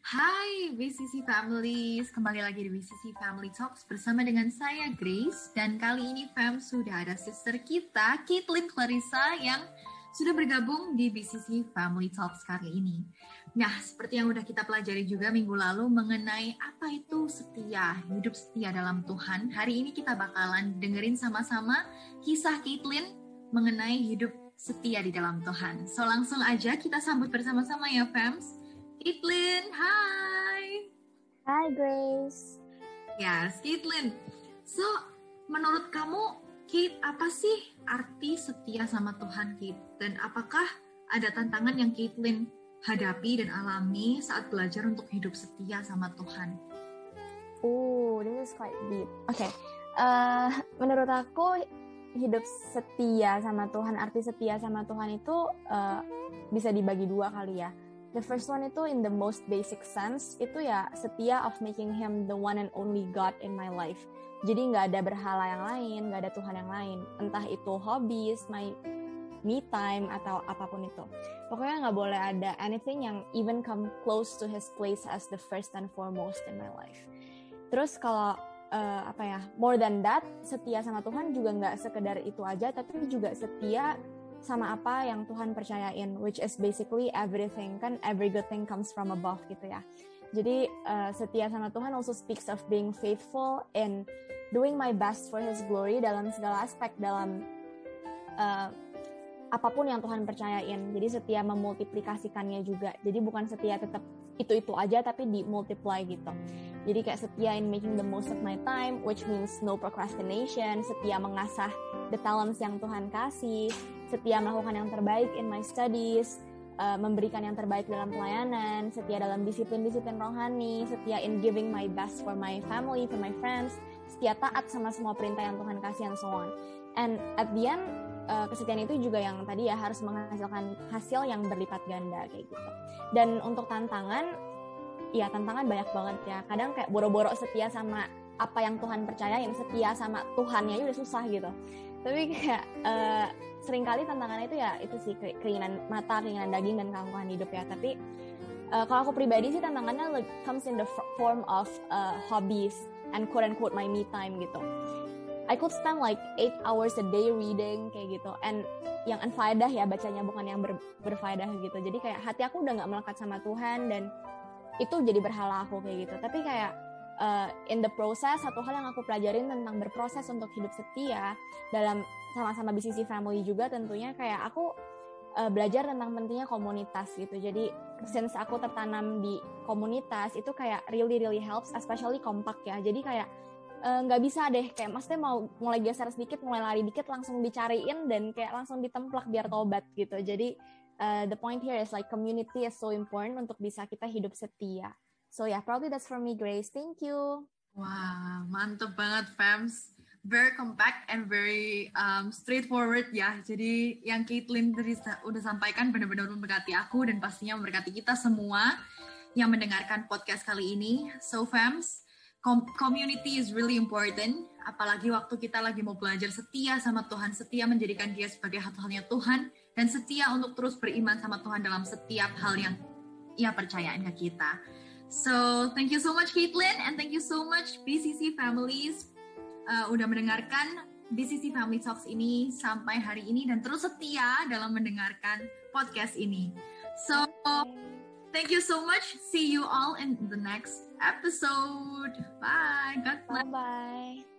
Hai BCC Families, kembali lagi di BCC Family Talks bersama dengan saya Grace. Dan kali ini fam sudah ada sister kita, Caitlin Clarissa yang sudah bergabung di BCC Family Talks kali ini. Nah, seperti yang udah kita pelajari juga minggu lalu mengenai apa itu setia, hidup setia dalam Tuhan. Hari ini kita bakalan dengerin sama-sama kisah Caitlin mengenai hidup setia di dalam Tuhan. So langsung aja kita sambut bersama-sama ya fams. Caitlin, hai. Hai Grace. Yes, Caitlin. So, menurut kamu, Kate, apa sih arti setia sama Tuhan, Kate? Dan apakah ada tantangan yang Caitlin hadapi dan alami saat belajar untuk hidup setia sama Tuhan? This is quite deep. Okay, menurut aku hidup setia sama Tuhan, arti setia sama Tuhan itu bisa dibagi dua kali ya. The first one itu in the most basic sense, itu ya setia of making him the one and only God in my life. Jadi nggak ada berhala yang lain, nggak ada Tuhan yang lain. Entah itu hobbies, my me time, atau apapun itu. Pokoknya nggak boleh ada anything yang even come close to his place as the first and foremost in my life. Terus kalau more than that, setia sama Tuhan juga nggak sekedar itu aja, tapi juga setia sama apa yang Tuhan percayain, which is basically everything, kan every good thing comes from above gitu ya. Jadi setia sama Tuhan also speaks of being faithful in doing my best for His glory dalam segala aspek, dalam apapun yang Tuhan percayain. Jadi setia memultiplikasikannya juga. Jadi bukan setia tetap itu aja, tapi dimultiply gitu. Jadi kayak setia in making the most of my time, which means no procrastination, setia mengasah the talents yang Tuhan kasih, setia melakukan yang terbaik in my studies, memberikan yang terbaik dalam pelayanan, setia dalam disiplin-disiplin rohani, setia in giving my best for my family, for my friends, setia taat sama semua perintah yang Tuhan kasih, and so on. And at the end, kesetiaan itu juga yang tadi ya harus menghasilkan hasil yang berlipat ganda kayak gitu. Dan untuk tantangan banyak banget ya. Kadang kayak boro-boro setia sama apa yang Tuhan percayain, setia sama Tuhannya udah susah gitu. Tapi kayak seringkali tantangannya itu ya itu sih keinginan mata, keinginan daging, dan keangkuhan hidup ya. Tapi kalau aku pribadi sih tantangannya comes in the form of hobbies and quote-unquote my me time gitu. I could spend like 8 hours a day reading kayak gitu, and yang unfaedah ya bacanya, bukan yang berfaedah gitu. Jadi kayak hati aku udah gak melekat sama Tuhan, dan itu jadi berhala aku kayak gitu. Tapi kayak in the process, satu hal yang aku pelajarin tentang berproses untuk hidup setia dalam sama-sama BCC family juga tentunya, kayak aku belajar tentang pentingnya komunitas gitu. Jadi since aku tertanam di komunitas itu kayak really helps, especially kompak ya. Jadi kayak nggak bisa deh kayak maksudnya mau mulai geser sedikit, mulai lari dikit langsung dicariin dan kayak langsung ditemplak biar tobat gitu. Jadi the point here is like community is so important untuk bisa kita hidup setia. So yeah, probably that's for me, Grace. Thank you. Wah, mantep banget fams. Very compact and very straightforward ya. Jadi yang Caitlin tadi udah sampaikan benar-benar memberkati aku dan pastinya memberkati kita semua yang mendengarkan podcast kali ini. So fams, community is really important, apalagi waktu kita lagi mau belajar setia sama Tuhan, setia menjadikan Dia sebagai satu-satunya Tuhan, dan setia untuk terus beriman sama Tuhan dalam setiap hal yang Ia percayain ke kita. So, thank you so much Caitlin, and thank you so much BCC Families udah mendengarkan BCC Family Talks ini sampai hari ini, dan terus setia dalam mendengarkan podcast ini. So, thank you so much. See you all in the next episode. Bye. God bless. Bye-bye.